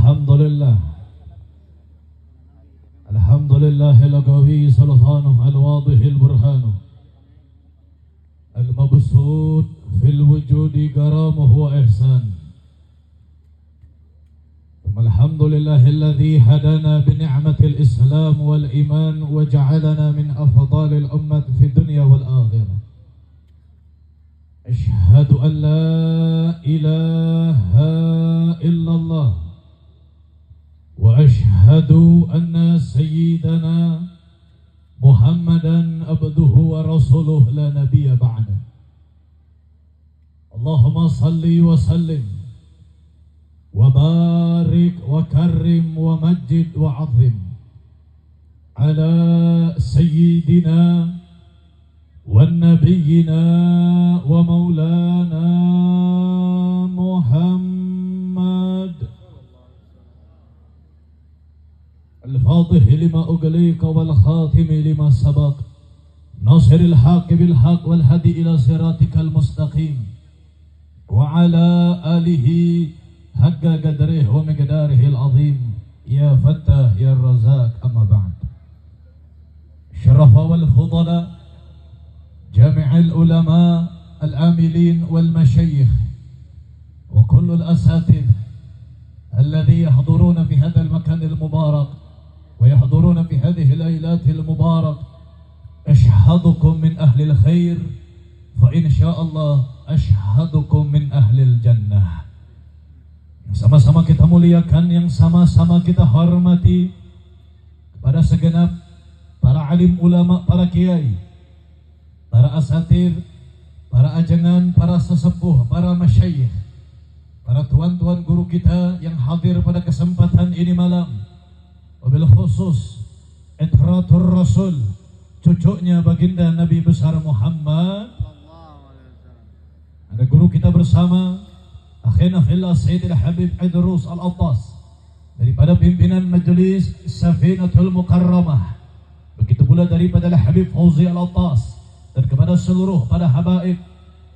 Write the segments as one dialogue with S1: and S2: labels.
S1: Alhamdulillah. Alhamdulillahil qawi sultanuh al-wadihil burhanuh al-mabsut fil wujudi karamuhu wa ihsan. Alhamdulillahilladzi hadana bi ni'matil islam wal iman wa ja'alana min afdalil ummat fid dunya wal akhirah. Ashhadu an la ilaha illallah wa ashhadu anna sayyidana Muhammadan abduhu wa rasuluh la nabiyya ba'da. Allahumma salli wa sallim wa barik wa karrim wa majid wa azim ala sayyidina wa nabiyyina wa maulana Muhammad al-fatih lima ughliqa wal khatimi lima sabaq nasiril haqqi bil haqq wal hadi ila siratikal mustaqim wa ala alihi haqqa qadrihi wa miqdarihi al-azim ya fattah ya razak amma ba'd. Syarafa wal fudala jami'il ulama al-amilin wal masyayikh wa kullu al-asatidh alladhi yahduruna fi hadha al-makan al-mubarak wa yahduruna fi hadhihi al-laylat al-mubarak. Ashhadukum min ahli al-khair fa insyaallah ashhadukum min ahli al-jannah. Sama-sama kita muliakan, yang sama-sama kita hormati kepada segenap para alim ulama, para kiai, para asatir, para ajengan, para sesepuh, para masyayikh, para tuan-tuan guru kita yang hadir pada kesempatan ini malam. Wabil khusus Itratur Rasul, cucunya baginda Nabi besar Muhammad. Ada guru kita bersama, akhina fillah Sayyidil Habib Idrus Al-Attas, daripada pimpinan Majelis Safinatul Mukarramah. Begitu pula daripada Habib Fauzi Al-Attas, dan kepada seluruh para habaib,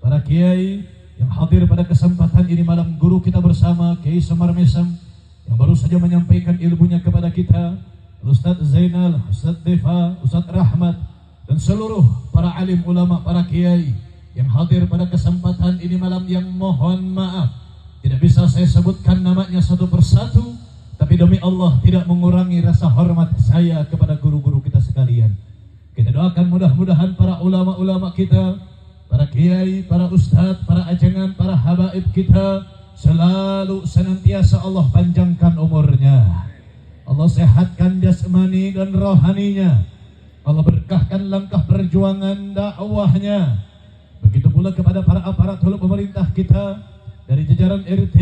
S1: para kiai yang hadir pada kesempatan ini malam. Guru kita bersama Kiai Semar Mesem yang baru saja menyampaikan ilmunya kepada kita, Ustaz Zainal, Ustaz Defa, Ustaz Rahmat, dan seluruh para alim ulama, para kiai yang hadir pada kesempatan ini malam, yang mohon maaf tidak bisa saya sebutkan namanya satu persatu, tapi demi Allah tidak mengurangi rasa hormat saya kepada guru-guru kita sekalian. Kita doakan mudah-mudahan para ulama-ulama kita, para kiai, para ustadz, para ajengan, para habaib kita selalu senantiasa Allah panjangkan umurnya, Allah sehatkan jasmani dan rohaninya, Allah berkahkan langkah perjuangan dakwahnya. Begitu pula kepada para aparatur pemerintah kita dari jajaran RT,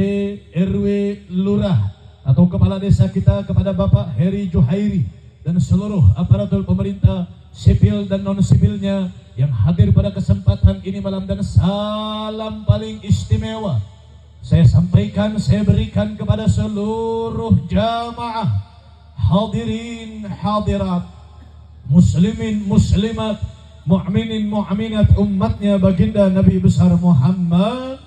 S1: RW, lurah atau kepala desa kita, kepada Bapak Heri Juhairi dan seluruh aparatur pemerintah sipil dan non sipilnya yang hadir pada kesempatan ini malam. Dan salam paling istimewa saya sampaikan, saya berikan kepada seluruh jamaah hadirin hadirat, muslimin muslimat, mu'minin mu'minat, umatnya baginda Nabi besar Muhammad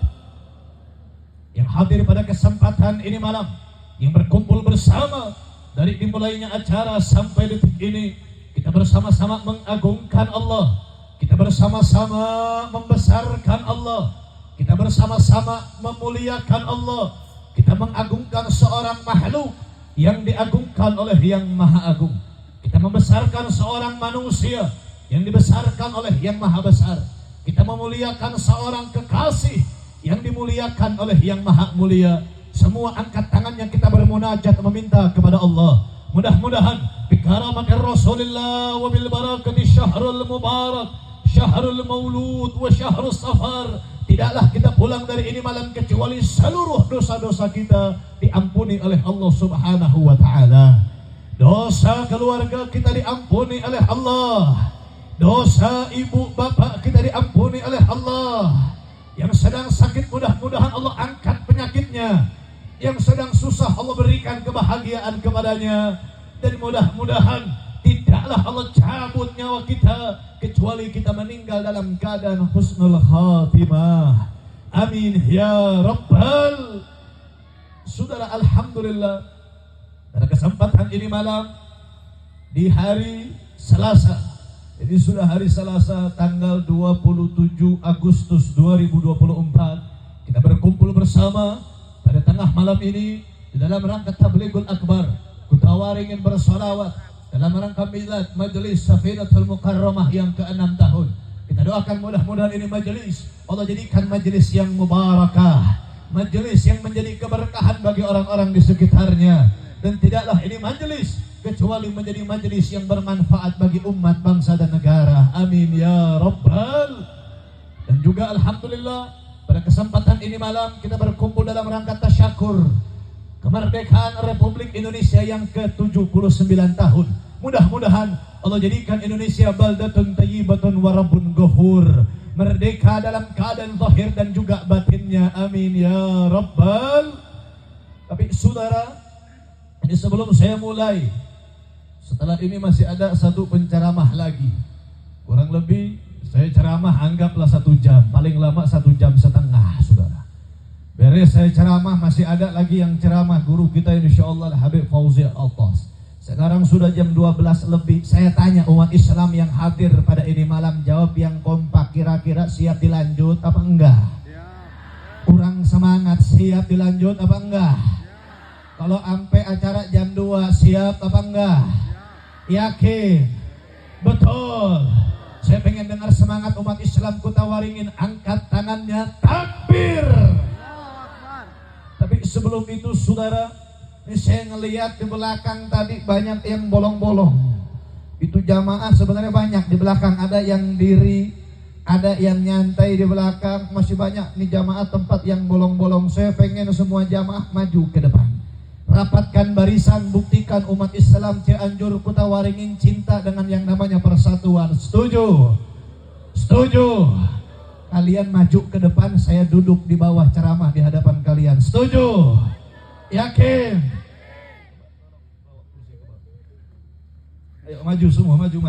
S1: yang hadir pada kesempatan ini malam, yang berkumpul bersama dari dimulainya acara sampai detik ini. Kita bersama-sama mengagungkan Allah, kita bersama-sama membesarkan Allah, kita bersama-sama memuliakan Allah, kita mengagungkan seorang makhluk yang diagungkan oleh yang maha agung. Kita membesarkan seorang manusia yang dibesarkan oleh yang maha besar. Kita memuliakan seorang kekasih yang dimuliakan oleh yang maha mulia. Semua angkat tangannya, kita bermunajat meminta kepada Allah, mudah-mudahan bikaramat Rasulullah wa bil barakati syahrul mubarak, syahrul maulud wa syahrul safar, tidaklah kita pulang dari ini malam kecuali seluruh dosa-dosa kita diampuni oleh Allah Subhanahu wa taala. Dosa keluarga kita diampuni oleh Allah, dosa ibu bapak kita diampuni oleh Allah. Yang sedang sakit mudah-mudahan Allah angkat penyakitnya, yang sedang susah Allah berikan kebahagiaan kepadanya, dan mudah-mudahan tidaklah Allah cabut nyawa kita kecuali kita meninggal dalam keadaan husnul khatimah. Amin ya rabbal Saudara, alhamdulillah pada kesempatan ini malam di hari Selasa, ini sudah hari Selasa tanggal 27 Agustus 2024, kita berkumpul bersama pada tengah malam ini di dalam rangka Tablighul Akbar. Kutawar ingin bersolawat dalam rangka milad Majelis Safinatul Mukarramah yang ke-6 tahun. Kita doakan mudah-mudahan ini majelis Allah jadikan majelis yang mubarakah, majelis yang menjadi keberkahan bagi orang-orang di sekitarnya, dan tidaklah ini majelis kecuali menjadi majelis yang bermanfaat bagi umat, bangsa dan negara. Amin ya rabbal. Dan juga alhamdulillah pada kesempatan ini malam kita berkumpul dalam rangka tasyakur kemerdekaan Republik Indonesia yang ke-79 tahun. Mudah-mudahan Allah jadikan Indonesia baldatun thayyibatun wa rabbun ghafur, merdeka dalam keadaan zahir dan juga batinnya. Amin ya rabbal. Tapi saudara, ini sebelum saya mulai, setelah ini masih ada satu penceramah lagi. Kurang lebih saya ceramah anggaplah 1 jam, paling lama 1 jam setengah, saudara. Beres saya ceramah masih ada lagi yang ceramah guru kita insyaallah Habib Fauzi Al-Attas. Sekarang sudah jam 12 lebih. Saya tanya umat Islam yang hadir pada ini malam, jawab yang kompak, kira-kira siap dilanjut apa enggak? Kurang semangat, siap dilanjut apa enggak? Kalau sampai acara jam 2 siap apa enggak? Yakin? Betul. Saya pengen dengar semangat umat Islam. Kutawaringin angkat tangannya, takbir. Tapi sebelum itu saudara, ini saya ngelihat di belakang tadi banyak yang bolong-bolong. Itu jamaah sebenarnya banyak di belakang, ada yang diri, ada yang nyantai di belakang, masih banyak nih jamaah tempat yang bolong-bolong. Saya pengen semua jamaah maju ke depan, rapatkan barisan, buktikan umat Islam Cianjur Kutawaringin cinta dengan yang namanya persatuan. Setuju? Setuju? Kalian maju ke depan, saya duduk di bawah ceramah di hadapan kalian. Setuju? Yakin? Ayo maju semua, maju.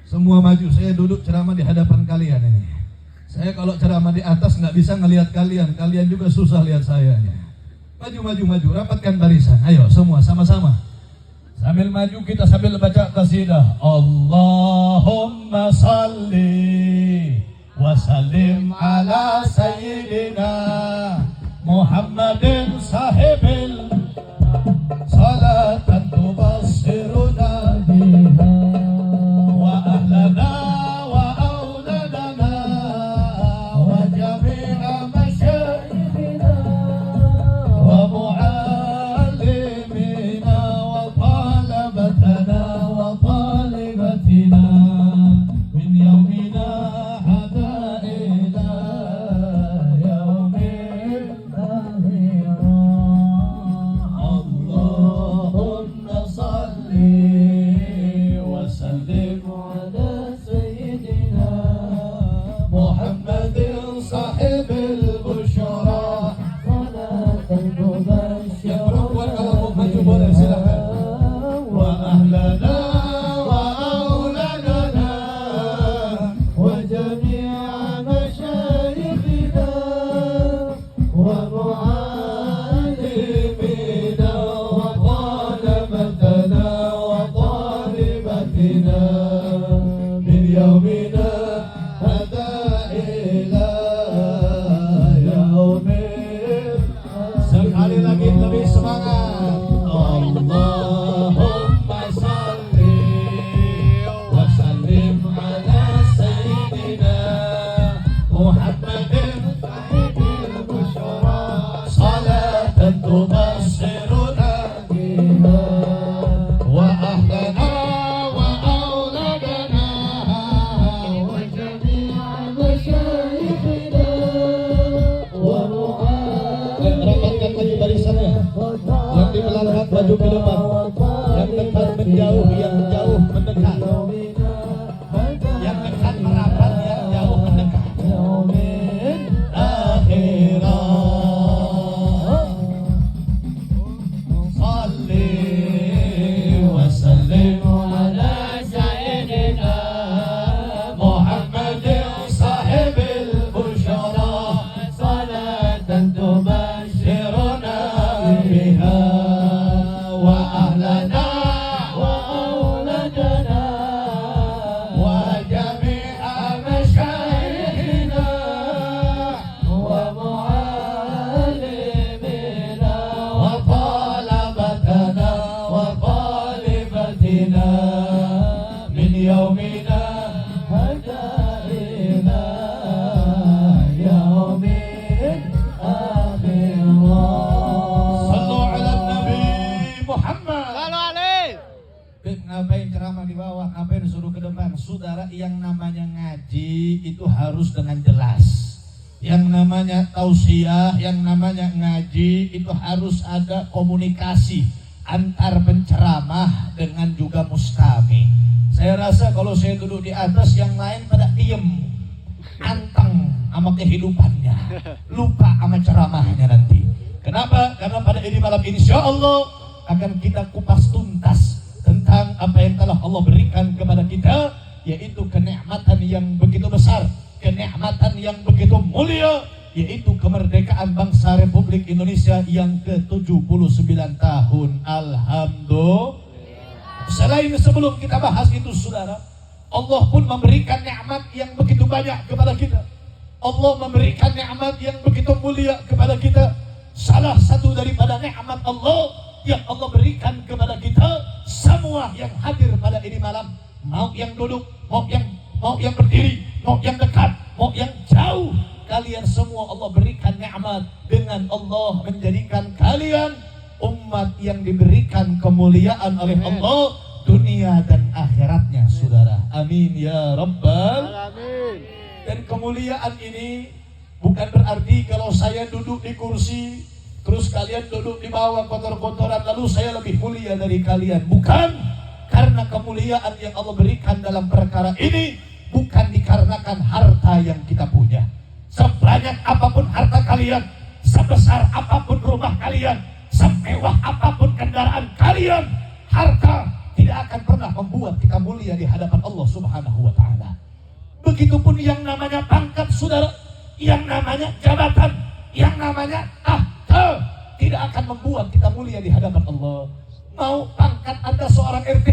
S1: Semua maju, saya duduk ceramah di hadapan kalian ini. Saya kalau ceramah di atas nggak bisa ngelihat kalian, kalian juga susah lihat saya. Maju, rapatkan barisan. Ayo semua sama-sama. Sambil maju kita sambil baca qasidah. Allahumma salli wa sallim ala sayyidina Muhammadin sahibil salatan tubassiruna biha wa ahlana wa auladana wa jami'a masyayikhina wa mu'allimina wa talabatana wa talibatina min yawmina hada ila yawmin Allahumma salli wa sallim ala sayyidina Muhammadin sahibil busyara. Yang perempuan kalau mau maju boleh silakan. Wa ahlana wa auladana wa jami'a masyayikhina wa mu'allimina wa talabatana wa talibatina min yawmina hada ila yaumin. Sekali lagi lebih semangat. Allahumma salli wa sallim ala sayyidina Muhammadin sahibil busyara salatan tubassiruna biha wa ahlana wa auladana wa jami'a masyayikhina wa rapatkan lagi barisannya. Yang di belakang maju ke depan, yang dekat menjauh, yang jauh mendekat, yang dekat merapat, yang jauh mendekat. Akhirat salli wa sallim ala sayyidina Muhammadin sahibil busyara salatan tubassiruna ngaji itu harus dengan jelas. Yang namanya tausiah, yang namanya ngaji itu harus ada komunikasi antar penceramah dengan juga mustami. Saya rasa kalau saya duduk di atas, yang lain pada diem, anteng sama kehidupannya, lupa sama ceramahnya nanti. Kenapa? Karena pada ini malam insya Allah akan kita kupas tuntas tentang apa yang telah Allah berikan kepada kita, yaitu kenikmatan yang begitu besar, kenikmatan yang begitu mulia, yaitu kemerdekaan bangsa Republik Indonesia yang ke-79 tahun. Alhamdulillah. Selain sebelum kita bahas itu saudara, Allah pun memberikan nikmat yang begitu banyak kepada kita. Allah memberikan nikmat yang begitu mulia kepada kita. Salah satu daripada nikmat Allah yang Allah berikan kepada kita semua yang hadir pada ini malam, mau yang duduk, mau yang berdiri, mau yang dekat, mau yang jauh, kalian semua Allah berikan nikmat dengan Allah menjadikan kalian umat yang diberikan kemuliaan oleh Allah dunia dan akhiratnya, saudara. Amin ya rabbal alamin. Dan kemuliaan ini bukan berarti kalau saya duduk di kursi terus kalian duduk di bawah kotor-kotoran lalu saya lebih mulia dari kalian. Bukan. Karena kemuliaan yang Allah berikan dalam perkara ini bukan dikarenakan harta yang kita punya. Sebanyak apapun harta kalian, sebesar apapun rumah kalian, semewah apapun kendaraan kalian, harta tidak akan pernah membuat kita mulia di hadapan Allah Subhanahu wa ta'ala. Begitupun yang namanya pangkat, saudara, yang namanya jabatan, yang namanya tahta tidak akan membuat kita mulia di hadapan Allah. Mau pangkat Anda seorang RT,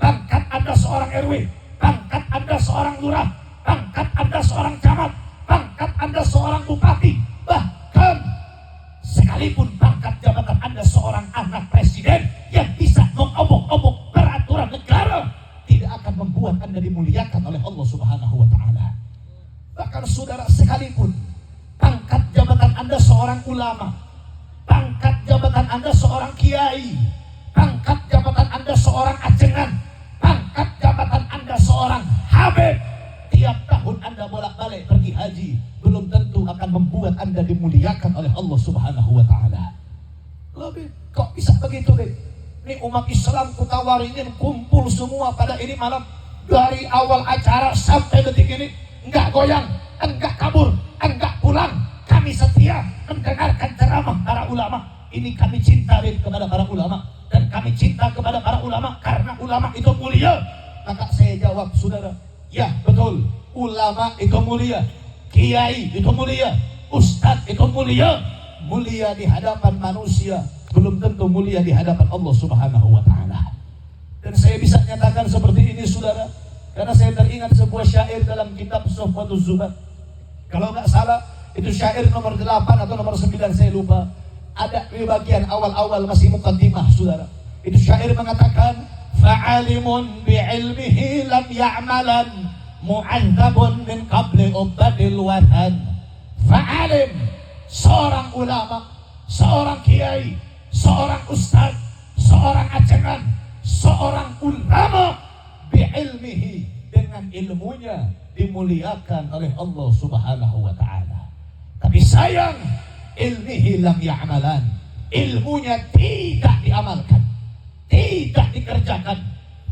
S1: pangkat Anda seorang RW, pangkat Anda seorang lurah, pangkat Anda seorang camat, pangkat Anda seorang bupati, bahkan sekalipun pangkat jabatan Anda seorang anak presiden yang bisa mengobok-obok peraturan negara, tidak akan membuat Anda dimuliakan oleh Allah Subhanahu wa ta'ala. Bahkan saudara, sekalipun pangkat jabatan Anda seorang ulama, pangkat jabatan Anda seorang kiai, pangkat jabatan Anda seorang ajengan, pangkat jabatan Anda seorang habib, tiap tahun Anda bolak-balik pergi haji, belum tentu akan membuat Anda dimuliakan oleh Allah Subhanahu wa ta'ala. Lebih, kok bisa begitu, Beb? Ini umat Islam Kutawaringin kumpul semua pada ini malam, dari awal acara sampai detik ini enggak goyang, enggak kabur, enggak pulang. Kami setia mendengarkan ceramah para ulama. Ini kami cinta kepada para ulama, dan kami cinta kepada para ulama karena ulama itu mulia. Maka saya jawab, saudara, ya betul, ulama itu mulia, kiai itu mulia, ustadz itu mulia. Mulia di hadapan manusia, belum tentu mulia di hadapan Allah Subhanahu wa ta'ala. Dan saya bisa nyatakan seperti ini, saudara, karena saya teringat sebuah syair dalam kitab Suhbatuz Zubat. Kalau nggak salah itu syair nomor 8 atau nomor 9, saya lupa. Ada di bagian awal-awal masih muqaddimah, saudara. Itu syair mengatakan, fa'alimun bi'ilmihi lam ya'malan mu'adzabun min qabli ubadil wathan. Fa'alim, seorang ulama, seorang kiai, seorang ustaz, seorang ajengan, seorang ulama, bi'ilmihi, dengan ilmunya dimuliakan oleh Allah Subhanahu wa ta'ala. Tapi sayang, ilmihi lam ya'malan, ilmunya tidak diamalkan, tidak dikerjakan,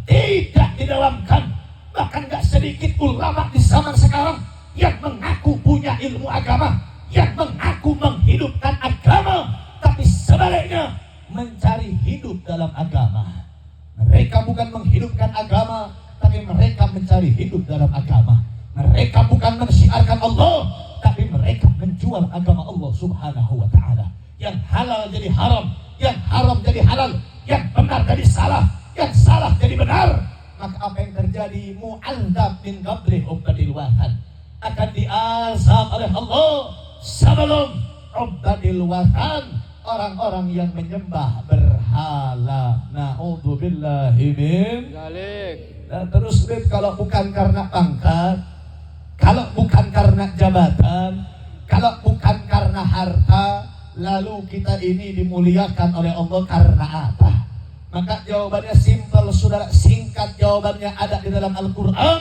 S1: tidak didalamkan. Bahkan gak sedikit ulama di zaman sekarang yang mengaku punya ilmu agama, yang mengaku menghidupkan agama, tapi sebaliknya mencari hidup dalam agama. Mereka bukan menghidupkan agama, tapi mereka mencari hidup dalam agama. Mereka bukan mensyiarkan Allah, tapi mereka menjual agama Allah Subhanahu wa ta'ala. Yang halal jadi haram, yang haram jadi halal, yang benar jadi salah, yang salah jadi benar. Maka apa yang terjadi? Mu'adzab min qabli ubadil wathan, akan diazab oleh Allah sebelum ubadil wathan, orang-orang yang menyembah berhala. Na'udzubillahi min dzalik. Dan terus, kalau bukan karena pangkat, kalau bukan karena jabatan, kalau bukan karena harta, lalu kita ini dimuliakan oleh Allah karena apa? Maka jawabannya simpel, saudara, singkat jawabannya ada di dalam Al-Quran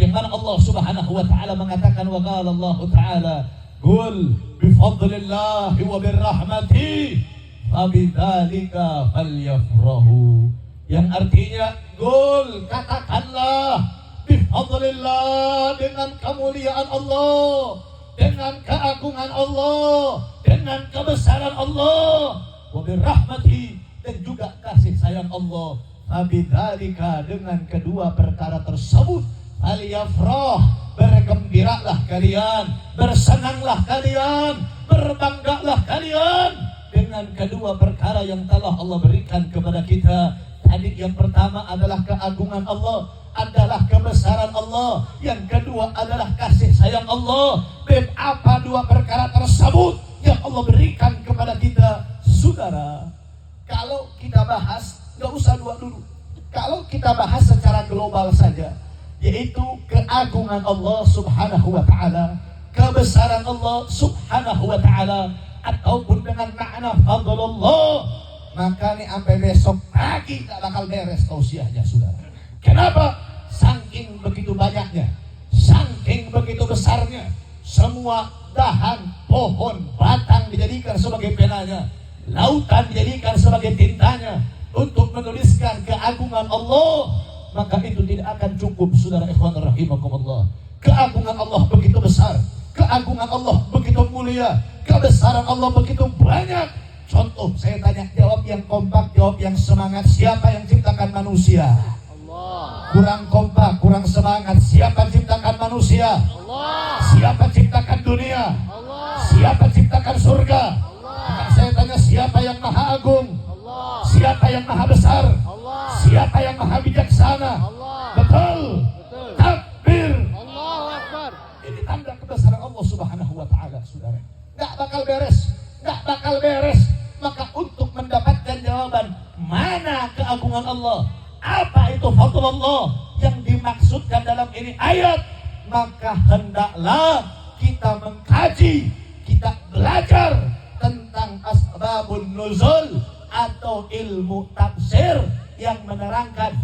S1: yang yang mana Allah Subhanahu wa taala mengatakan, wa qala Allah taala, qul bi fadlillah wa bir rahmati fabidzalika falyafrahu. Yang artinya, qul, katakanlah, bi fadlillah, dengan kemuliaan Allah, dengan keagungan Allah, dengan kebesaran Allah, wa bir rahmati, dan juga kasih sayang Allah, fabidzalika, dengan kedua perkara tersebut, falyafrah, bergembiralah kalian, bersenanglah kalian, berbanggalah kalian dengan kedua perkara yang telah Allah berikan kepada kita. Tadi yang pertama adalah keagungan Allah, adalah kebesaran Allah. Yang kedua adalah kasih sayang Allah. Apa dua perkara tersebut yang Allah berikan kepada kita? Saudara, kalau kita bahas, gak usah dua dulu. Kalau kita bahas secara global saja, yaitu keagungan Allah Subhanahu wa taala, kebesaran Allah Subhanahu wa taala, ataupun dengan makna fadlullah, maka nih sampai besok pagi tak bakal beres tausiahnya, saudara. Kenapa? Saking begitu banyaknya, saking begitu besarnya, semua dahan, pohon, batang dijadikan sebagai penanya, lautan dijadikan sebagai tintanya untuk menuliskan keagungan Allah. Maka itu tidak akan cukup, saudara ikhwan rahimakumullah. Keagungan Allah begitu besar, keagungan Allah begitu mulia, kebesaran Allah begitu banyak. Contoh, saya tanya, jawab yang kompak, jawab yang semangat. Siapa yang ciptakan manusia? Allah. Kurang kompak, kurang semangat. Siapa ciptakan manusia? Allah. Siapa ciptakan dunia? Allah. Siapa ciptakan surga? Allah. Saya tanya, siapa yang maha agung? Allah. Siapa yang maha besar? Allah. Siapa yang maha bijaksana? Allah. Betul. Takbir. Allahu Akbar. Ini tanda kebesaran Allah Subhanahu wa taala, saudara. Enggak bakal beres, enggak bakal beres. Maka untuk mendapatkan jawaban mana keagungan Allah, apa itu fadlullah yang dimaksudkan dalam ini ayat, maka hendaklah kita mengkaji, kita belajar tentang asbabun nuzul atau ilmu tafsir yang menerangkan,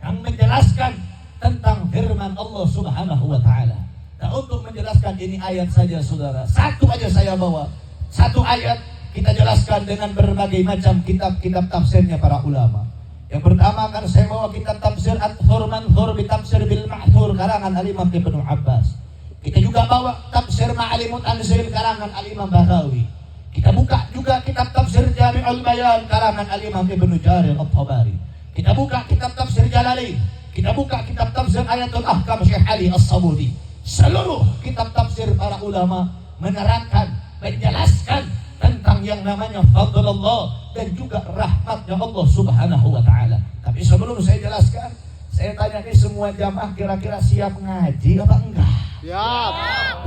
S1: yang menjelaskan tentang firman Allah Subhanahu wa taala. Nah, untuk menjelaskan ini ayat saja, saudara, satu aja saya bawa, satu ayat kita jelaskan dengan berbagai macam kitab-kitab tafsirnya para ulama. Yang pertama akan saya bawa kitab tafsir At-Thur Manthur bi Tafsir bil Ma'thur karangan Al-Imam Ibnu Abbas. Kita juga bawa tafsir Ma'alimut Tanzil karangan Al-Imam Baghawi. Kita buka juga kitab tafsir Jami'ul Bayan karangan Al-Imam Ibnu Jarir At-Tabari. Kita buka kitab tafsir Jalalain. Kita buka kitab tafsir Ayatul Ahkam Syekh Ali As-Sabuni. Seluruh kitab tafsir para ulama menerangkan, menjelaskan tentang yang namanya fadlullah dan juga rahmatnya Allah Subhanahu wa taala. Tapi sebelum saya jelaskan, saya tanya nih semua jamaah, kira-kira siap ngaji apa enggak? Siap.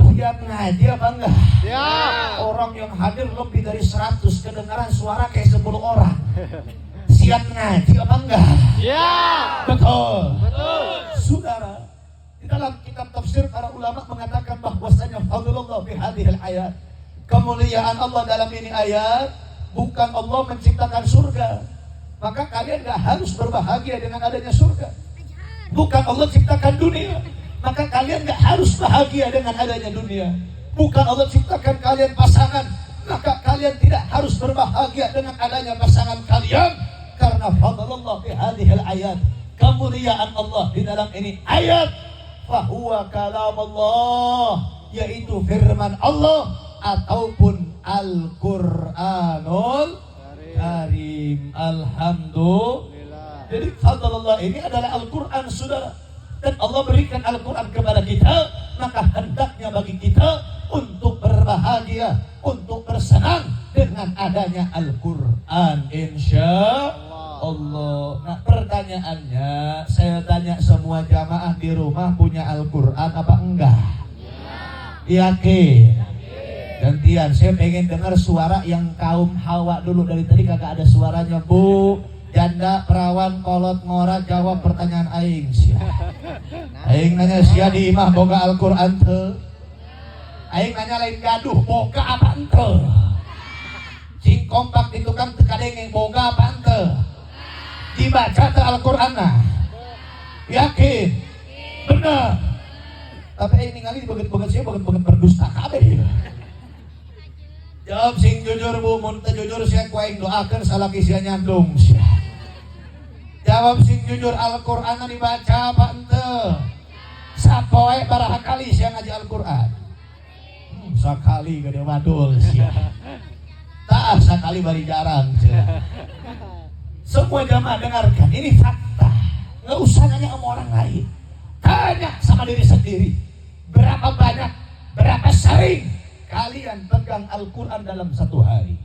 S1: Siap ngaji apa enggak? Siap. Orang yang hadir lebih dari 100, kedengaran suara kayak 10 orang. Siap ngaji apa enggak? Siap. Betul. Betul. Saudara, di dalam kitab tafsir para ulama mengatakan bahwasanya fadlullah fi hadhil ayat, kemuliaan Allah dalam ini ayat, bukan Allah menciptakan surga, maka kalian gak harus berbahagia dengan adanya surga. Bukan Allah ciptakan dunia, maka kalian gak harus bahagia dengan adanya dunia. Bukan Allah ciptakan kalian pasangan, maka kalian tidak harus berbahagia dengan adanya pasangan kalian. Karena fadlullah fi hadhil ayat, kemuliaan Allah di dalam ini ayat, fahuwa kalam Allah, yaitu firman Allah ataupun Al-Quranul Karim. Alhamdulillah. Jadi fadlullah ini adalah Al-Quran, saudara. Dan Allah berikan Al-Quran kepada kita, maka hendaknya bagi kita untuk berbahagia, untuk bersenang dengan adanya Al-Quran, insya Allah. Nah, pertanyaannya, saya tanya semua jamaah di rumah punya Al-Quran apa enggak? Yakin? Gantian, saya pengen dengar suara yang kaum Hawa dulu. Dari tadi kagak ada suaranya. Bu, janda, perawan, kolot, ngora, jawab pertanyaan aing. Aing nanya sia di imah boga Al-Quran te. Aing nanya lain gaduh, boga apa ente? Cing kompak di tukang tekadengeng, boga apa ente? Dibaca te Al-Quran nah. Yakin? Benar. Tapi ini ningali beget-beget sih beget-beget berdusta kabeh. Jawab sing jujur Bu, mun teu jujur sia ku aing doakeun salaki sia nyandung sia. Jawab sing jujur, Al-Qur'an dibaca apa henteu? Sapoe baraha kali sia ngaji Al-Qur'an? Sakali gede wadul sia. Tah sakali bari jarang sia. Semua jamaah dengarkan, ini fakta. Nggak usah nanya sama orang lain. Tanya sama diri sendiri. Berapa banyak, berapa sering kalian pegang Al-Quran dalam satu hari?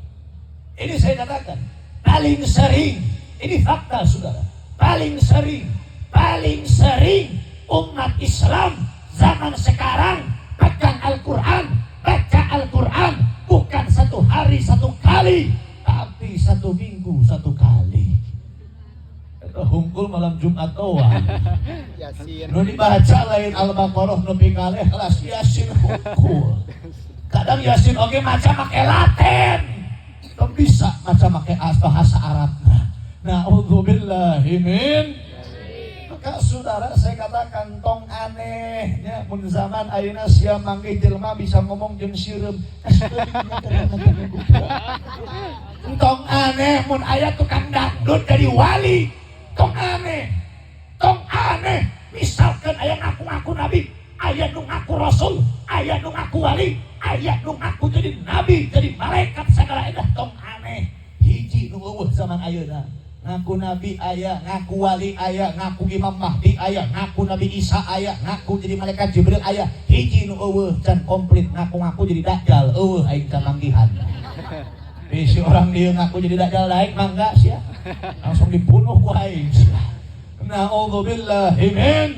S1: Ini saya katakan, paling sering. Ini fakta saudara. Paling sering umat Islam zaman sekarang pegang Al-Quran, baca Al-Quran. Bukan satu hari satu kali, tapi satu minggu satu kali. Hungkul malam Jumat doang.
S2: Yasin.
S1: Nu dibaca lain Al-Baqarah nepi ka Ikhlas, Yasin hungkul. Kadang Yasin oge maca make Latin. Teu bisa maca make bahasa Arabna. Na'udzubillahi min. Maka saudara saya katakan tong aneh nya mun zaman ayeuna sia manggih jelema bisa ngomong jeung sireum. Tong aneh mun aya tukang dangdut jadi wali. Tong aneh. Misalkan aya ngaku-ngaku nabi, aya nu ngaku rasul, aya nu ngaku wali, aya nu ngaku jadi nabi, jadi malaikat segala eta tong aneh. Hiji nu eueuh zaman ayeuna. Ngaku nabi aya, ngaku wali aya, ngaku Imam Mahdi aya, ngaku Nabi Isa aya, ngaku jadi malaikat Jibril aya. Hiji nu eueuh can komplit ngaku-ngaku jadi dajjal, eueuh aing kamanggihan. Si orang dia ngaku jadi dajjal naik mangga sia. Langsung dibunuh ku aing sia. Na'udzubillahi min.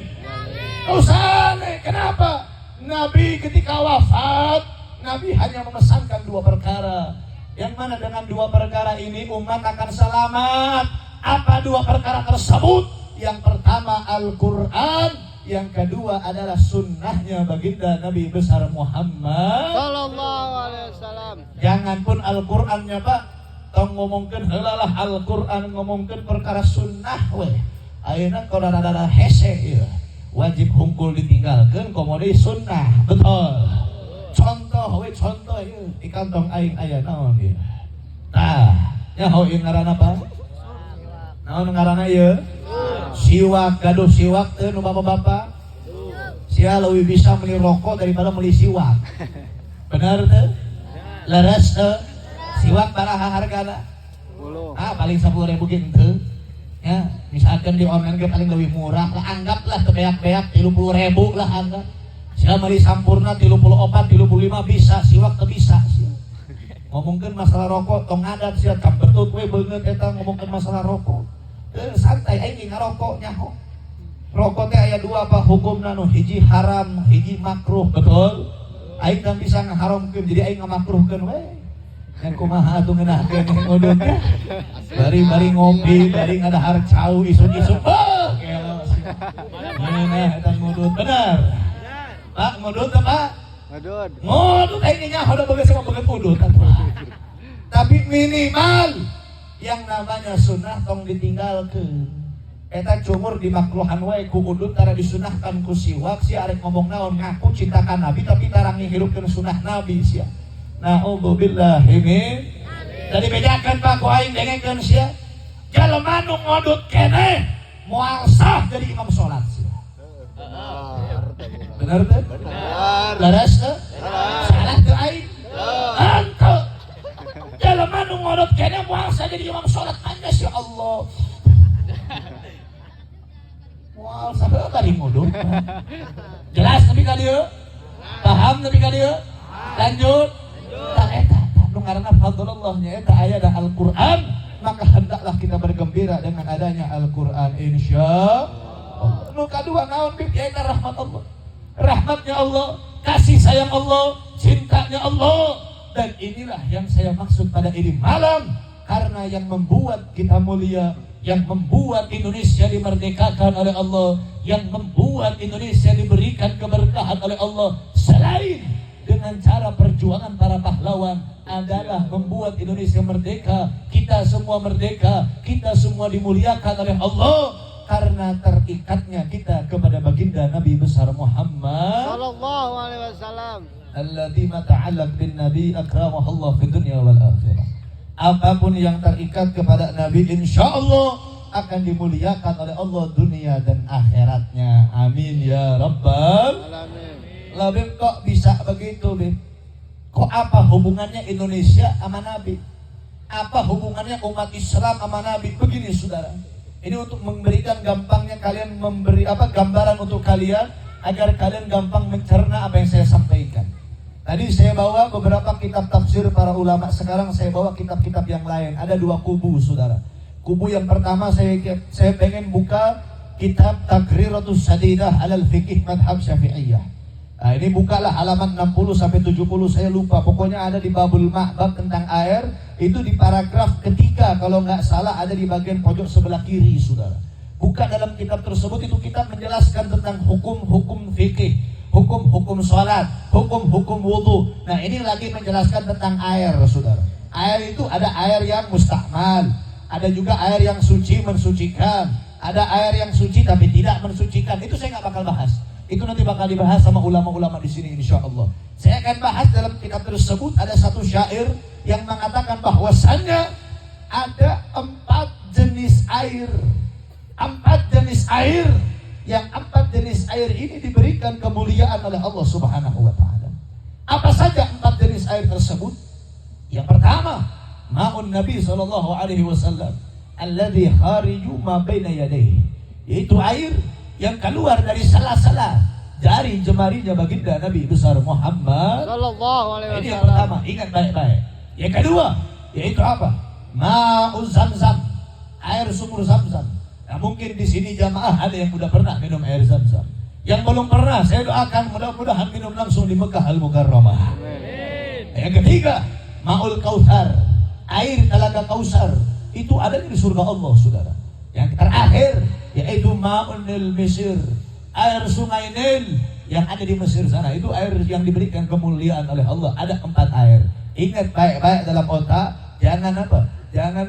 S1: Usane kenapa? Nabi ketika wafat, Nabi hanya memesankan dua perkara. Yang mana dengan dua perkara ini umat akan selamat. Apa dua perkara tersebut? Yang pertama Al-Quran, yang kedua adalah sunnahnya baginda Nabi besar Muhammad
S2: Sallallahu alaihi wasallam.
S1: Jangan pun Al-Qurannya Pak, tong ngomongkeun heula lah Al-Quran, ngomongkeun perkara sunnah we. Ayeuna kodara-dara hese ieu. Wajib hungkul ditinggalkeun komodi sunnah. Betul. Contoh ieu di kantong aing aya naon ieu. Tah, nyaho ieu ngaranna apa? Naon ngaranna ieu? Siwak, gaduh siwak teu nu bapak-bapak. Sia leuwih bisa beli rokok daripada beli siwak. Benar teu? Leres teu? Siwak baraha hargana?
S2: 10.
S1: Paling 10.000 gitu. Ya, misalkan di online ke paling lebih murah lah, anggaplah kebeak-beak 30.000 lah anggap. Sia mari sampurna 34, 35 bisa, siwak teu bisa sia. Ngomongkeun masalah rokok tong adat sia tambetut we beungeut eta ngomongkeun masalah rokok. Santai aing ngarokok nyaho. Rokok teh aya dua apa hukumna nu hiji haram, hiji makruh, betul? Aing kan bisa ngaharamkeun jadi aing ngamakruhkeun we. Yang kumaha atuh ngeunahkeun ngudut teh. Bari-bari ngopi, bari ngadahar cau isu-isu. Keos. Nah, eta ngudut bener. Pak, ngudut teh, Pak? Ngudut aing nyaho da beungeut sama beungeut udut. Tapi minimal yang namanya sunnah tong ditinggalkeun. Eta cumur di makruhan wae ku udut tara disunahkan ku siwak sia arek ngomong naon ngaku cinta ka Nabi tapi tarang ngihirupkeun sunnah Nabi sia. Na'udzubillahi min. Jadi bedakan Pak ku aing dengekeun sia. Jalema nu ngodut keneh moal sah jadi imam salat sia. Benar teh?
S2: Benar.
S1: Laras teh? Salah teu aing? Henteu. Jalema nu ngodut keneh moal sah jadi imam salat anja sia Allah. Moal sah bari ngodut. Jelas nepi ka dieu? Paham nepi ka dieu? Lanjut. Tak eta nu ngaranna fadlullah nya eta aya da Al-Qur'an, maka hendaklah kita bergembira dengan adanya Al-Qur'an insyaallah. Nu kadua naon bib eta rahmat Allah. Rahmatnya Allah, kasih sayang Allah, cintanya Allah. Dan inilah yang saya maksud pada ini malam, karena yang membuat kita mulia, yang membuat Indonesia dimerdekakan oleh Allah, yang membuat Indonesia diberikan keberkahan oleh Allah, selain dengan cara perjuangan para pahlawan adalah membuat Indonesia merdeka. Kita semua merdeka, kita semua dimuliakan oleh Allah karena terikatnya kita kepada baginda Nabi besar Muhammad
S2: Sallallahu alaihi wasallam.
S1: alladzi mata'allaq bin nabi akramahallahu fid dunya wal akhirah. Apapun yang terikat kepada Nabi insyaallah akan dimuliakan oleh Allah dunia dan akhiratnya. Amin ya rabbal
S2: Alamin.
S1: lah. Beb, kok bisa begitu, Beb? Kok apa hubungannya Indonesia sama Nabi? Apa hubungannya umat Islam sama Nabi? Begini saudara, ini untuk memberikan gampangnya kalian memberi gambaran untuk kalian agar kalian gampang mencerna apa yang saya sampaikan. Tadi saya bawa beberapa kitab tafsir para ulama, sekarang saya bawa kitab-kitab yang lain. Ada dua kubu saudara. Kubu yang pertama saya pengen buka kitab Taqriratus Sadidah alal Fiqih Madhab Syafi'iyah. Nah, ini bukalah halaman 60 sampai 70, saya lupa. Pokoknya ada di Babul Ma'bab tentang air, itu di paragraf ketiga kalau nggak salah, ada di bagian pojok sebelah kiri saudara. Buka dalam kitab tersebut, itu kitab menjelaskan tentang hukum-hukum fikih, hukum-hukum sholat, hukum-hukum wudhu. Nah, ini lagi menjelaskan tentang air saudara. Air itu ada air yang mustakmal, ada juga air yang suci mensucikan, ada air yang suci tapi tidak mensucikan. Itu saya nggak bakal bahas. Itu nanti bakal dibahas sama ulama-ulama di sini insya Allah. Saya akan bahas dalam kitab tersebut ada satu syair yang mengatakan bahwasannya ada 4 jenis air. 4 jenis air, yang 4 jenis air ini diberikan kemuliaan oleh Allah Subhanahu wa taala. Apa saja 4 jenis air tersebut? Yang pertama, ma'un Nabi sallallahu alaihi wasallam alladzi khariju ma baina yadayhi, yaitu air yang keluar dari sela-sela jari jemarinya baginda Nabi besar Muhammad
S2: Sallallahu alaihi wasallam.
S1: Ini yang pertama, ingat baik-baik. Yang kedua, yaitu apa? Ma'uz Zamzam, air sumur Zamzam. Nah, mungkin di sini jamaah ada yang sudah pernah minum air Zamzam. Yang belum pernah, saya doakan mudah-mudahan minum langsung di Mekah Al-Mukarramah. Yang ketiga, Ma'ul Kautsar, air telaga Kautsar. Itu ada di surga Allah, saudara. Yang terakhir, yaitu Ma'un Nil Mesir, air sungai Nil yang ada di Mesir sana. Itu air yang diberikan kemuliaan oleh Allah. Ada 4 air. Ingat baik-baik dalam otak, jangan jangan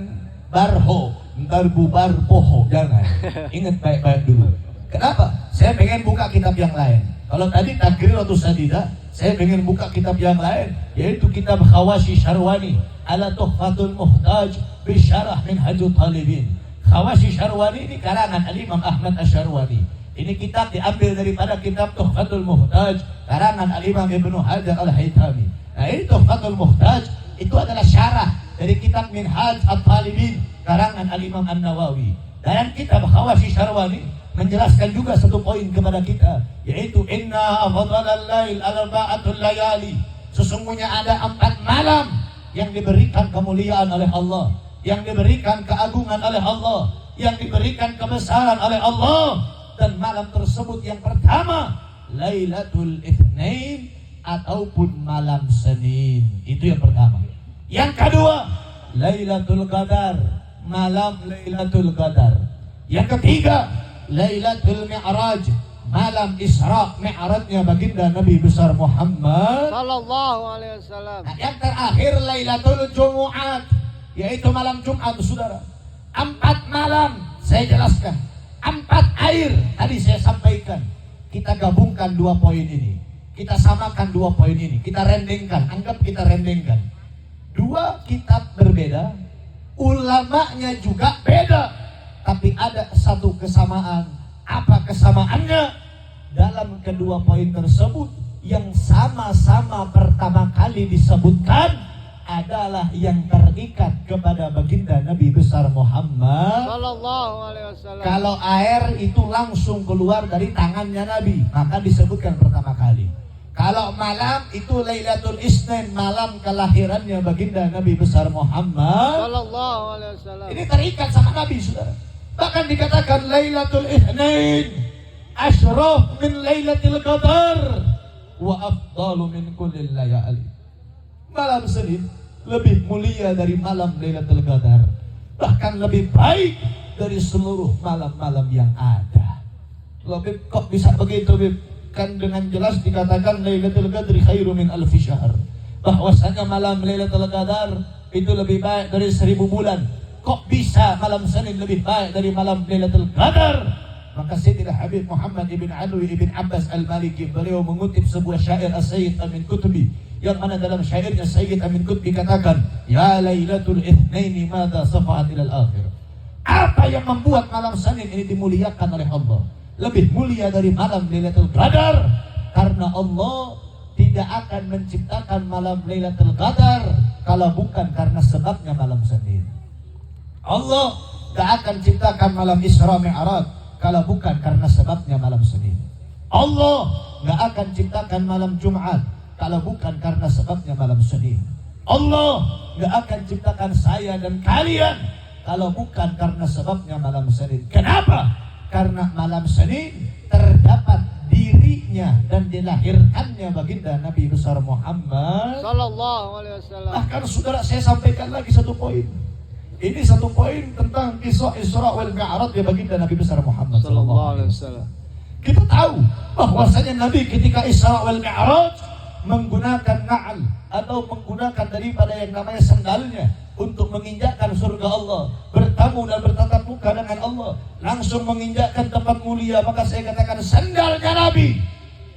S1: barho, ntar bubar poho, jangan. Ingat baik-baik dulu. Kenapa? Saya pengen buka kitab yang lain. Kalau tadi Taqriratus Sadidah, saya pengen buka kitab yang lain, yaitu kitab Khawashi Syarwani ala Tuhfatul Muhtaj bisyarah Minhajut Talibin. Khawashi Syarwani ini karangan Al-Imam Ahmad Asy-Syarwani. Ini kitab diambil daripada kitab Tuhfatul Muhtaj karangan Al-Imam Ibnu Hajar Al-Haytami. Nah, ini Tuhfatul Muhtaj itu adalah syarah dari kitab Minhaj At-Talibin karangan Al-Imam An-Nawawi. Dan kitab Khawashi Syarwani menjelaskan juga satu poin kepada kita, yaitu inna afdhalal lail arba'atul layali. Sesungguhnya ada 4 malam yang diberikan kemuliaan oleh Allah, yang diberikan keagungan oleh Allah, yang diberikan kebesaran oleh Allah. Dan malam tersebut yang pertama Lailatul Itsnain ataupun malam Senin. Itu yang pertama. Yang kedua Lailatul Qadar, malam Lailatul Qadar. Yang ketiga Lailatul Mi'raj, malam Isra Mi'rajnya baginda Nabi besar Muhammad
S2: Sallallahu alaihi wasallam.
S1: Nah, yang terakhir Lailatul Jumu'at, yaitu malam Jumat saudara. 4 malam saya jelaskan, 4 air tadi saya sampaikan. Kita gabungkan 2 poin ini, kita samakan 2 poin ini, kita rendengkan, anggap kita rendengkan. 2 kitab berbeda, ulamanya juga beda, tapi ada satu kesamaan. Apa kesamaannya? Dalam kedua poin tersebut yang sama-sama pertama kali disebutkan adalah yang terikat kepada baginda Nabi besar Muhammad
S2: Sallallahu alaihi wasallam.
S1: Kalau air itu langsung keluar dari tangannya Nabi, maka disebutkan pertama kali. Kalau malam itu Lailatul Itsnain, malam kelahirannya baginda Nabi besar Muhammad
S2: Sallallahu alaihi wasallam.
S1: ini terikat sama Nabi saudara. Bahkan dikatakan Lailatul Itsnain asyraf min Lailatul Qadar wa afdalu min kulli layali. Malam Senin lebih mulia dari malam Lailatul Qadar, bahkan lebih baik dari seluruh malam-malam yang ada. Lebih kok bisa begitu, Bib? Kan dengan jelas dikatakan Lailatul Qadri khairu min alfi syahr, bahwasanya malam Lailatul Qadar itu lebih baik dari 1000 bulan. kok bisa malam Senin lebih baik dari malam Lailatul Qadar? Maka Sayyidina Habib Muhammad ibn Alwi ibn Abbas al-Maliki, beliau mengutip sebuah syair As-Sayyid Amin Qutbi, yang mana dalam syairnya Sayyid Amin Qutbi katakan, ya Lailatul Itsnaini madza safa'at ilal akhir. Apa yang membuat malam Senin ini dimuliakan oleh Allah, lebih mulia dari malam Lailatul Qadar? Karena Allah tidak akan menciptakan malam Lailatul Qadar kalau bukan karena sebabnya malam Senin. Allah tidak akan ciptakan malam Isra Mi'raj kalau bukan karena sebabnya malam Senin. Allah tidak akan ciptakan malam Jumat kalau bukan karena sebabnya malam Senin. Allah tidak akan ciptakan saya dan kalian kalau bukan karena sebabnya malam Senin. Kenapa? Karena malam Senin terdapat dirinya dan dilahirkannya baginda Nabi besar Muhammad
S2: Sallallahu alaihi wasallam.
S1: Bahkan saudara, saya sampaikan lagi satu poin. Ini satu poin tentang kisah Isra wal Mi'raj ya baginda Nabi besar Muhammad
S2: Sallallahu alaihi wasallam.
S1: Kita tahu bahwasanya Nabi ketika Isra wal Mi'raj menggunakan na'al atau menggunakan daripada yang namanya sandalnya untuk menginjakkan surga Allah, bertamu dan bertatap muka dengan Allah, langsung menginjakkan tempat mulia. Maka saya katakan sandalnya Nabi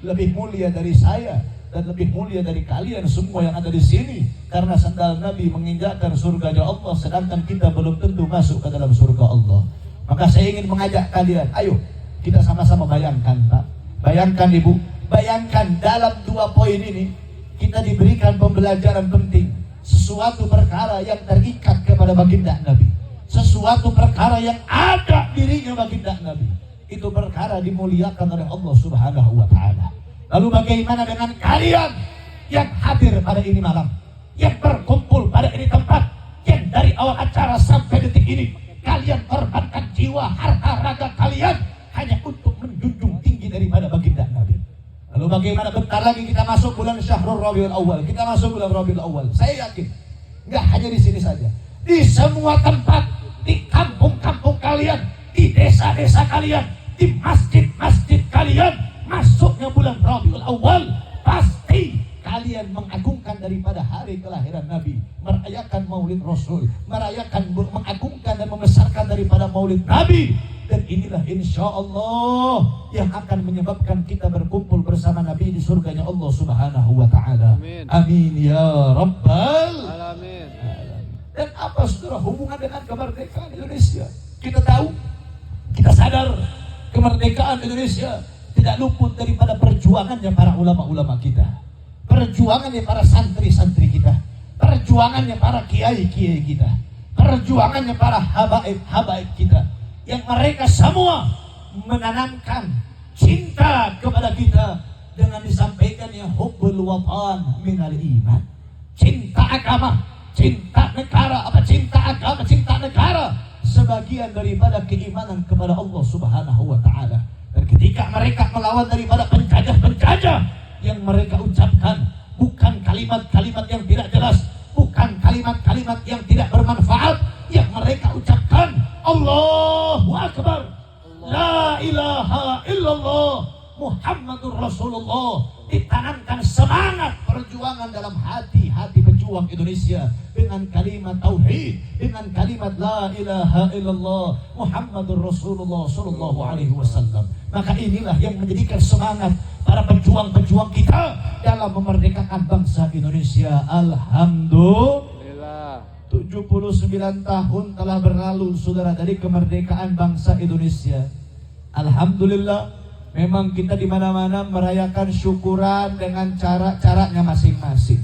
S1: lebih mulia dari saya dan lebih mulia dari kalian semua yang ada di sini, karena sandal Nabi menginjakkan surganya Allah, sedangkan kita belum tentu masuk ke dalam surga Allah. Maka saya ingin mengajak kalian, ayo kita sama-sama bayangkan, Pak, bayangkan Ibu, bayangkan dalam dua poin ini kita diberikan pembelajaran penting. Sesuatu perkara yang terikat kepada baginda Nabi, sesuatu perkara yang ada dirinya baginda Nabi, itu perkara dimuliakan oleh Allah Subhanahu wa Ta'ala. Lalu bagaimana dengan kalian yang hadir pada ini malam, yang berkumpul pada ini tempat, yang dari awal acara sampai detik ini kalian korbankan jiwa, harta, raga kalian hanya untuk menjunjung tinggi daripada baginda Nabi. Lalu bagaimana bentar lagi kita masuk bulan Syahrul Rabiul Awal, kita masuk bulan Rabiul Awal. Saya yakin nggak hanya di sini saja, di semua tempat, di kampung-kampung kalian, di desa-desa kalian, di masjid-masjid kalian, masuknya bulan Rabiul Awal, pasti kalian mengagungkan daripada hari kelahiran Nabi, merayakan Maulid Rasul, mengagungkan dan membesarkan daripada Maulid Nabi. Dan inilah insya Allah yang akan menyebabkan kita berkumpul bersama Nabi di surganya Allah Subhanahu wa Ta'ala.
S2: Amin.
S1: Amin ya Rabbal
S2: Alamin.
S1: Dan apa saudara hubungan dengan kemerdekaan Indonesia? Kita tahu, kita sadar kemerdekaan Indonesia tidak luput daripada perjuangannya para ulama-ulama kita, perjuangannya para santri-santri kita, perjuangannya para kiai-kiai kita, perjuangannya para habaib-habaib kita, yang mereka semua menanamkan cinta kepada kita dengan disampaikannya hubbul watan minal iman, cinta agama, cinta negara, cinta negara sebagian daripada keimanan kepada Allah Subhanahu wa Ta'ala. Dan ketika mereka melawan daripada penjajah-penjajah, yang mereka ucapkan bukan kalimat-kalimat yang tidak jelas, bukan kalimat-kalimat yang tidak bermanfaat, yang mereka ucapkan Allahu Akbar, La ilaha illallah, Muhammadur Rasulullah. Ditanamkan semangat perjuangan dalam hati-hati pejuang Indonesia dengan kalimat tauhid, dengan kalimat la ilaha illallah Muhammadur Rasulullah sallallahu alaihi wasallam. Maka inilah yang menjadikan semangat para pejuang-pejuang kita dalam memerdekakan bangsa Indonesia. Alhamdulillah, 79 tahun telah berlalu saudara dari kemerdekaan bangsa Indonesia. Alhamdulillah, memang kita di mana-mana merayakan syukuran dengan cara-caranya masing-masing.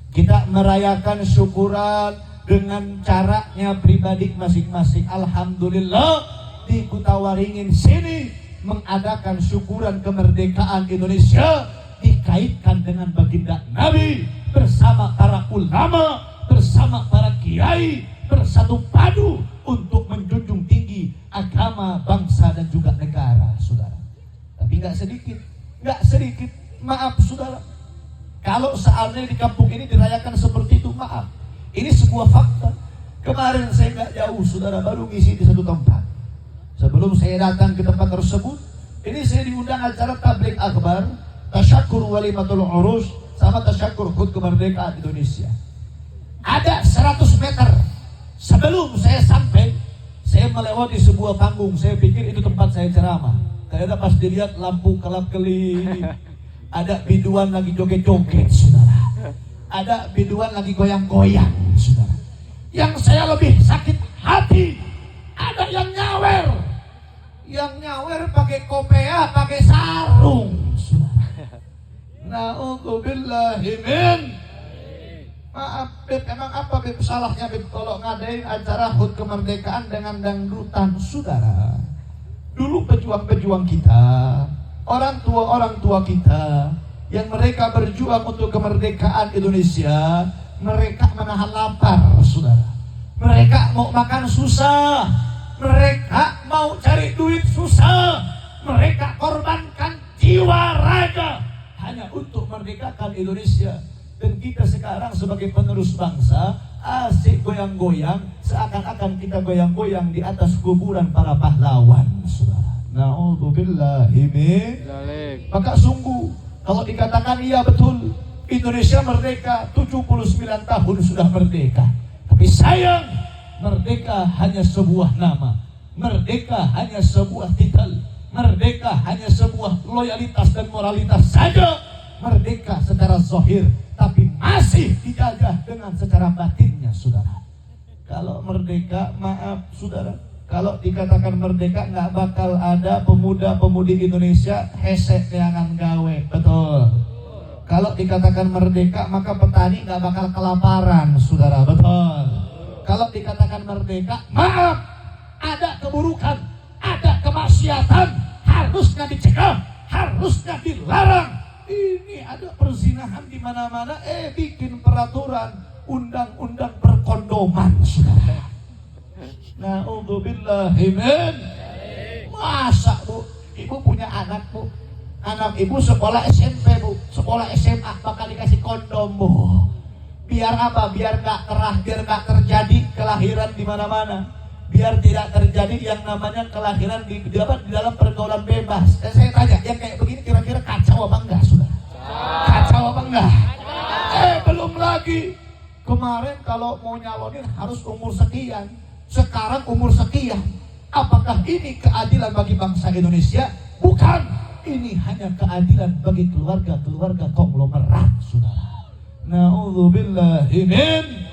S1: Kita merayakan syukuran dengan caranya pribadi masing-masing. Alhamdulillah, di Kutawaringin sini mengadakan syukuran kemerdekaan Indonesia dikaitkan dengan baginda Nabi bersama para ulama, bersama para kiai, bersatu padu untuk menjunjung tinggi agama, bangsa dan juga negara, saudara. Tapi nggak sedikit, maaf saudara, kalau seandainya di kampung ini dirayakan seperti itu, maaf, ini sebuah fakta. Kemarin saya nggak jauh saudara, baru ngisi di satu tempat. Sebelum saya datang ke tempat tersebut, ini saya diundang acara tabligh akbar, tasyakur walimatul urus, sama tasyakur hut kemerdekaan Indonesia. Ada 100 meter Sebelum saya sampai, saya melewati sebuah panggung. Saya pikir itu tempat saya ceramah. Ternyata pas dilihat lampu kelap-kelip, ada biduan lagi joget-joget, saudara. Ada biduan lagi goyang-goyang, saudara. Yang saya lebih sakit hati, ada yang nyawer. Yang nyawer pakai kopea, pakai sarung, saudara. Na'udzubillahi min. Maaf Beb, emang apa Beb salahnya Beb kalau ngadain acara HUT kemerdekaan dengan dangdutan, saudara? Dulu pejuang-pejuang kita, orang tua kita yang mereka berjuang untuk kemerdekaan Indonesia, mereka menahan lapar, saudara. Mereka mau makan susah, mereka mau cari duit susah, mereka korbankan jiwa raga hanya untuk merdekakan Indonesia. Dan kita sekarang sebagai penerus bangsa asik goyang-goyang, seakan-akan kita goyang-goyang di atas kuburan para pahlawan, saudara. Na'udzubillahi min. Maka sungguh kalau dikatakan iya betul, Indonesia merdeka, 79 tahun sudah merdeka. Tapi sayang, merdeka hanya sebuah nama, merdeka hanya sebuah titel, merdeka hanya sebuah loyalitas dan moralitas saja. Merdeka secara zahir, tapi masih dijajah dengan secara batinnya, saudara. Kalau merdeka, maaf saudara, kalau dikatakan merdeka nggak bakal ada pemuda-pemudi Indonesia hesek neangan gawe, betul. Kalau dikatakan merdeka, maka petani nggak bakal kelaparan, saudara, betul. Kalau dikatakan merdeka, maaf, ada keburukan, ada kemaksiatan, harusnya dicegah, harusnya dilarang. Ini ada perzinahan di mana-mana, bikin peraturan undang-undang perkondoman, saudara. Na'udzubillahi min. Masa Bu, Ibu punya anak Bu, anak Ibu sekolah SMP Bu, sekolah SMA bakal dikasih kondom Bu. Biar apa? Biar gak kerah, biar gak terjadi kelahiran di mana-mana, biar tidak terjadi yang namanya kelahiran di dalam pergaulan bebas. Dan saya tanya, yang kayak begini kira-kira kacau apa enggak, saudara? Kacau apa enggak? Belum lagi, kemarin kalau mau nyalonin harus umur sekian, sekarang umur sekian. Apakah ini keadilan bagi bangsa Indonesia? Bukan. Ini hanya keadilan bagi keluarga-keluarga konglomerat, saudara. Na'udzubillahi min.